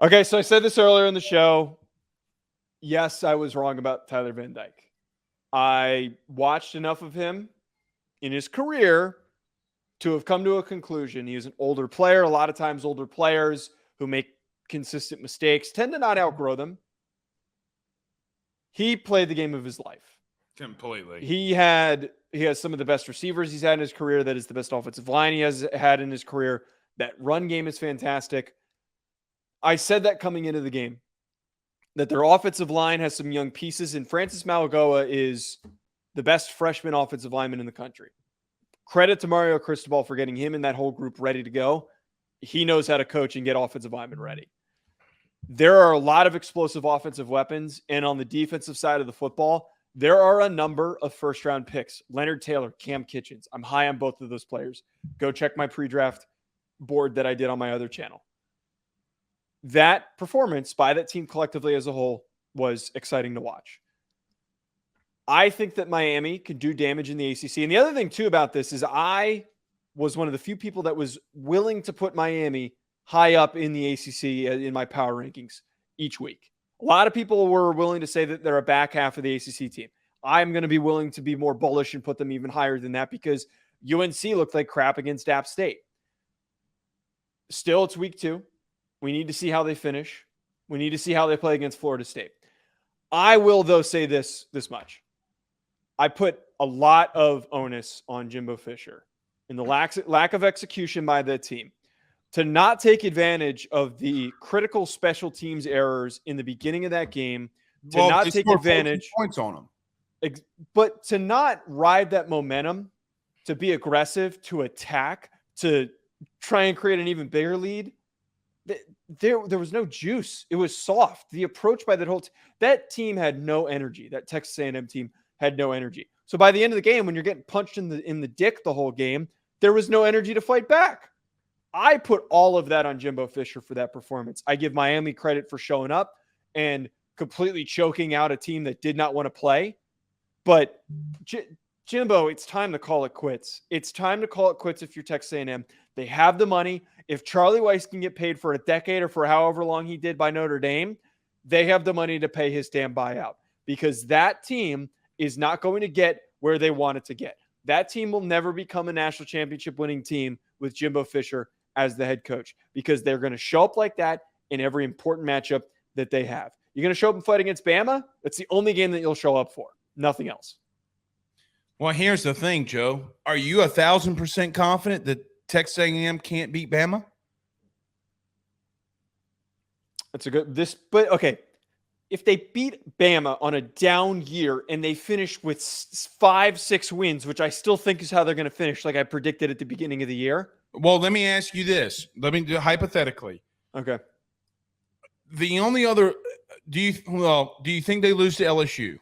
Okay, so I said this earlier in the show. Yes, I was wrong about Tyler Van Dyke. I watched enough of him in his career to have come to a conclusion. He is an older player. A lot of times older players who make consistent mistakes tend to not outgrow them. He played the game of his life. Completely. He has some of the best receivers he's had in his career. That is the best offensive line he has had in his career. That run game is fantastic. I said that coming into the game, that their offensive line has some young pieces, and Francis Mauigoa is the best freshman offensive lineman in the country. Credit to Mario Cristobal for getting him and that whole group ready to go. He knows how to coach and get offensive linemen ready. There are a lot of explosive offensive weapons, and on the defensive side of the football, there are a number of first-round picks. Leonard Taylor, Cam Kitchens. I'm high on both of those players. Go check my pre-draft board that I did on my other channel. That performance by that team collectively as a whole was exciting to watch. I think that Miami could do damage in the ACC. And the other thing, too, about this is I was one of the few people that was willing to put Miami high up in the ACC in my power rankings each week. A lot of people were willing to say that they're a back half of the ACC team. I'm going to be willing to be more bullish and put them even higher than that because UNC looked like crap against App State. Still, it's week 2. We need to see how they finish. We need to see how they play against Florida State. I will, though, say this much. I put a lot of onus on Jimbo Fisher in the lack of execution by the team to not take advantage of the critical special teams errors in the beginning of that game, to not take advantage points on them, but to not ride that momentum, to be aggressive, to attack, to try and create an even bigger lead. There was no juice. It was soft. The approach by that team had no energy. That Texas A&M team had no energy. So by the end of the game, when you're getting punched in the dick the whole game, there was no energy to fight back. I put all of that on Jimbo Fisher for that performance. I give Miami credit for showing up and completely choking out a team that did not want to play. But Jimbo, it's time to call it quits. It's time to call it quits if you're Texas A&M. They have the money. If Charlie Weiss can get paid for a decade or for however long he did by Notre Dame, they have the money to pay his damn buyout because that team is not going to get where they want it to get. That team will never become a national championship winning team with Jimbo Fisher as the head coach because they're going to show up like that in every important matchup that they have. You're going to show up and fight against Bama? That's the only game that you'll show up for. Nothing else. Well, here's the thing, Joe. Are you 1,000% confident that Texas A&M can't beat Bama? That's a good but okay. If they beat Bama on a down year and they finish with 5-6 wins, which I still think is how they're going to finish, like I predicted at the beginning of the year. Well, let me ask you this. Let me do hypothetically. Okay. The only other do you think they lose to LSU?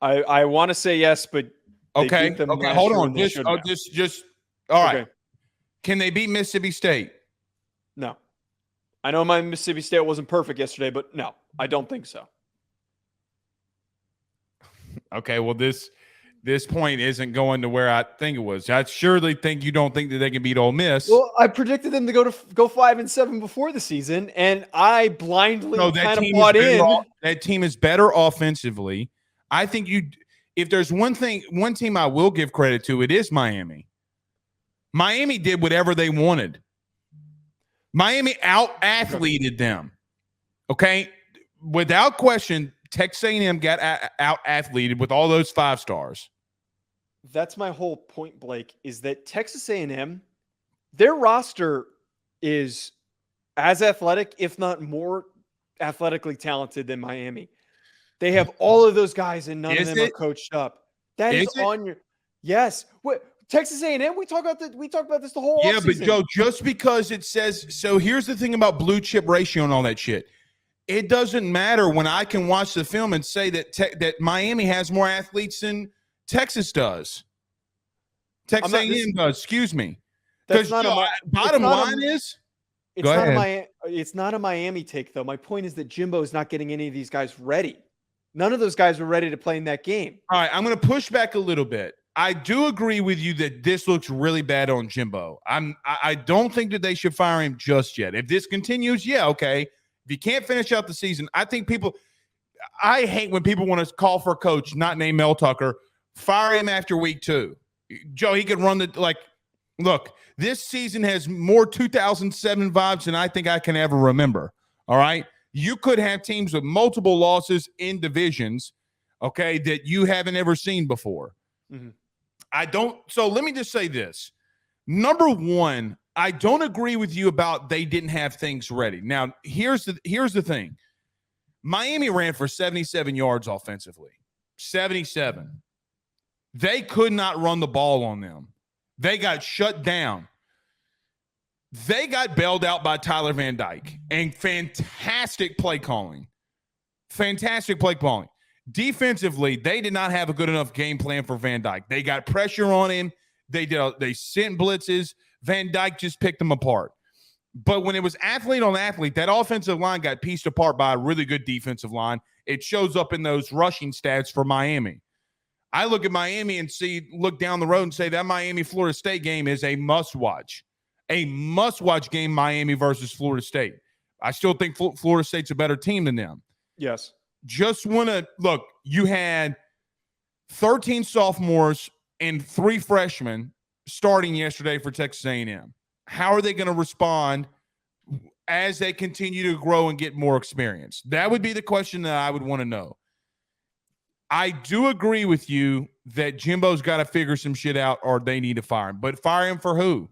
I want to say yes, but okay. Hold on. Just all right. Can they beat Mississippi State? No. I know my Mississippi State wasn't perfect yesterday, but no, I don't think so. Okay, well, this point isn't going to where I think it was. I surely think you don't think that they can beat Ole Miss. Well, I predicted them to go 5-7 before the season, and I blindly kind of bought in. That team is better offensively. I think if there's one team I will give credit to, it is Miami. Miami did whatever they wanted. Miami out-athleted them, okay? Without question, Texas A&M got out-athleted with all those 5 stars. That's my whole point, Blake, is that Texas A&M, their roster is as athletic, if not more athletically talented than Miami. They have all of those guys, and none of them are coached up. That is on your – yes. What? Texas A&M, we talk about this the whole offseason. Yeah, but Joe, just because it says – so here's the thing about blue chip ratio and all that shit. It doesn't matter when I can watch the film and say that Miami has more athletes than Texas does. Texas A&M does, excuse me. Because bottom line is – it's not a Miami take, though. My point is that Jimbo is not getting any of these guys ready. None of those guys were ready to play in that game. All right, I'm going to push back a little bit. I do agree with you that this looks really bad on Jimbo. I don't think that they should fire him just yet. If this continues, yeah, okay. If you can't finish out the season, I think I hate when people want to call for a coach not named Mel Tucker, fire him after week 2. Joe, he could run look, this season has more 2007 vibes than I think I can ever remember. All right. You could have teams with multiple losses in divisions, okay, that you haven't ever seen before. Mm-hmm. So let me just say this. Number one, I don't agree with you about they didn't have things ready. Now, here's the thing. Miami ran for 77 yards offensively. 77. They could not run the ball on them. They got shut down. They got bailed out by Tyler Van Dyke and fantastic play calling. Fantastic play calling. Defensively, they did not have a good enough game plan for Van Dyke. They got pressure on him. They sent blitzes. Van Dyke just picked them apart. But when it was athlete on athlete, that offensive line got pieced apart by a really good defensive line. It shows up in those rushing stats for Miami. I look at Miami and look down the road and say that Miami-Florida State game is a must-watch. A must-watch game, Miami versus Florida State. I still think Florida State's a better team than them. Yes. Just want to look, you had 13 sophomores and 3 freshmen starting yesterday for Texas A&M. How are they going to respond as they continue to grow and get more experience? That would be the question that I would want to know. I do agree with you that Jimbo's got to figure some shit out or they need to fire him. But fire him for who?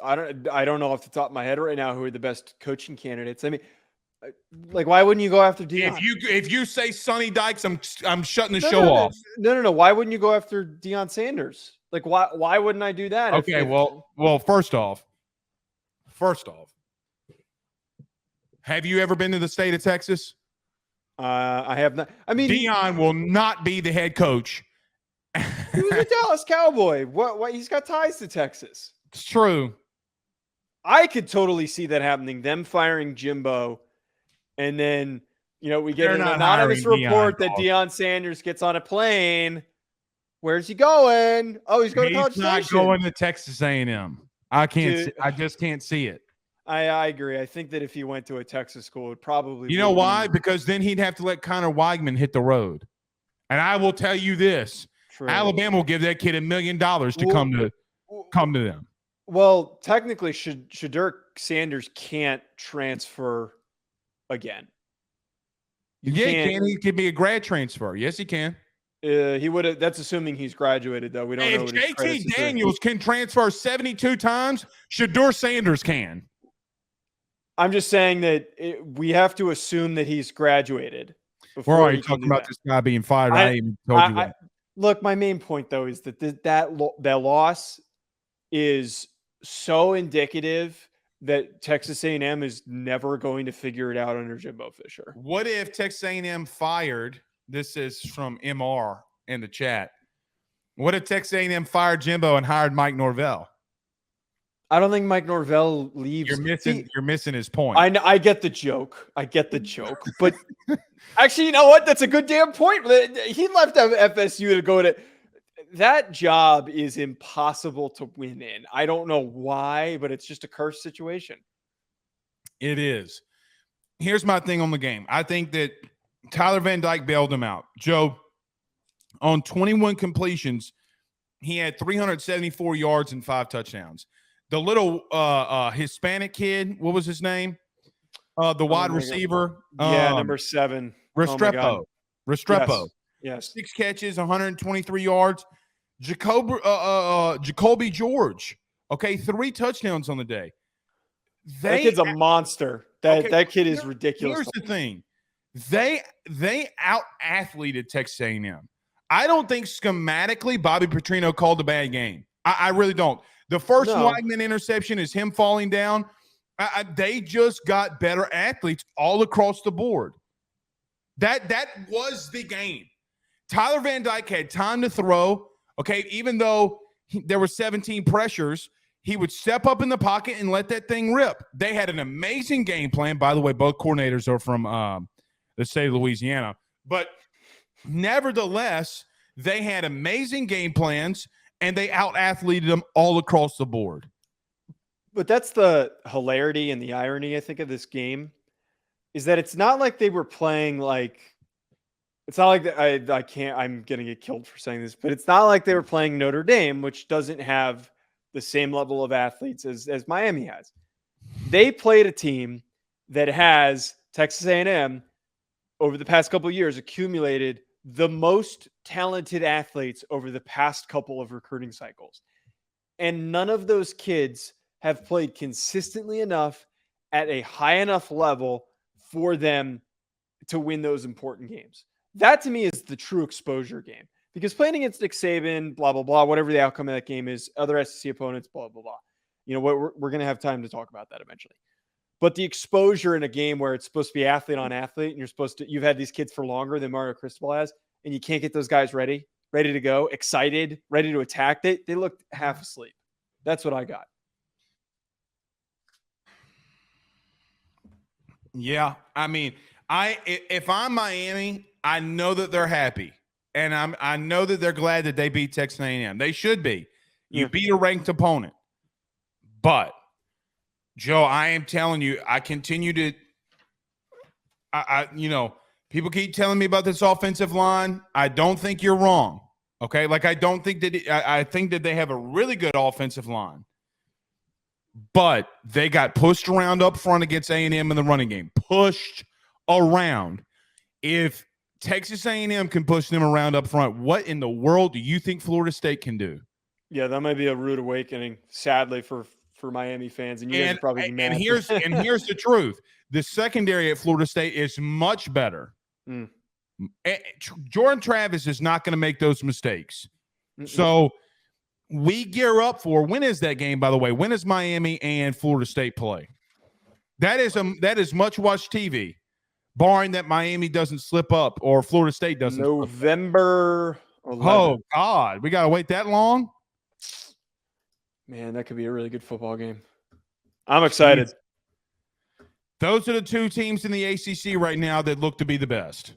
I don't know off the top of my head right now who are the best coaching candidates. I mean, like, why wouldn't you go after Deion? If you say Sonny Dykes, I'm shutting the show off. No. Why wouldn't you go after Deion Sanders? Like, why wouldn't I do that? Okay, well, first off, have you ever been to the state of Texas? I have not. I mean, Deion will not be the head coach. He was a Dallas Cowboy. What? He's got ties to Texas. It's true. I could totally see that happening. Them firing Jimbo, and then we get an anonymous report that Deion Sanders gets on a plane. Where's he going? Oh, he's going to College Station. He's not going to Texas A&M. I just can't see it. I agree. I think that if he went to a Texas school, it would probably. You know why? Because then he'd have to let Connor Weigman hit the road. And I will tell you this: True. Alabama will give that kid $1 million to come to them. Well, technically, Shedeur Sanders can't transfer again. He can. He could be a grad transfer. Yes, he can. He would have. That's assuming he's graduated, though. We don't know. If JT Daniels can transfer 72 times, Shedeur Sanders can. I'm just saying that we have to assume that he's graduated. We're already talking about this guy being fired. I even told you that. Look, my main point, though, is that loss is so indicative that Texas A&M is never going to figure it out under Jimbo Fisher. What if Texas A&M fired? This is from MR in the chat. What if Texas A&M fired Jimbo and hired Mike Norvell? I don't think Mike Norvell leaves. You're missing his point. I get the joke. But actually, you know what? That's a good damn point. He left FSU to go to that job is impossible to win in. I don't know why, but it's just a cursed situation. It is. Here's my thing on the game. I think that Tyler Van Dyke bailed him out. Joe, on 21 completions, he had 374 yards and 5 touchdowns. The little Hispanic kid, what was his name? The wide receiver. Number 7. Restrepo. Restrepo. Yes. 6 catches, 123 yards. Jacoby George. Okay, 3 touchdowns on the day. That kid's a monster. That kid is ridiculous. Here's the thing. They out-athleted Texas A&M. I don't think schematically Bobby Petrino called a bad game. I really don't. The first Weigman interception is him falling down. They just got better athletes all across the board. That was the game. Tyler Van Dyke had time to throw. Okay, even though there were 17 pressures, he would step up in the pocket and let that thing rip. They had an amazing game plan. By the way, both coordinators are from the state of Louisiana. But Nevertheless, they had amazing game plans and they out-athleted them all across the board. But that's the hilarity and the irony, I think, of this game, is that it's not like they were playing like it's not like I can't I'm gonna get killed for saying this, but it's not like they were playing Notre Dame, which doesn't have the same level of athletes as Miami has. They played a team that has Texas A&M over the past couple of years accumulated the most talented athletes over the past couple of recruiting cycles. And none of those kids have played consistently enough at a high enough level for them to win those important games. That to me is the true exposure game, because playing against Nick Saban, blah, blah, blah, whatever the outcome of that game is, other SEC opponents, blah, blah, blah. You know what? We're going to have time to talk about that eventually. But the exposure in a game where it's supposed to be athlete on athlete, and you've had these kids for longer than Mario Cristobal has, and you can't get those guys ready to go, excited, ready to attack. They looked half asleep. That's what I got. Yeah, I mean, if I'm Miami, I know that they're happy, and I know that they're glad that they beat Texas A&M. They should be. You beat a ranked opponent, but Joe, I am telling you, I continue to. People keep telling me about this offensive line. I don't think you're wrong. Okay, like I don't think that. I think that they have a really good offensive line. But they got pushed around up front against A&M in the running game. Pushed around. If Texas A&M can push them around up front, what in the world do you think Florida State can do? Yeah, that might be a rude awakening, sadly, for Miami fans. And you guys are probably mad. And here's the truth. The secondary at Florida State is much better. Jordan Travis is not going to make those mistakes. So we gear up for, when is that game, by the way? When does Miami and Florida State play? That is much watched TV, barring that Miami doesn't slip up or Florida State doesn't. November 11th. Oh, God. We got to wait that long? Man, that could be a really good football game. I'm excited. Those are the two teams in the ACC right now that look to be the best.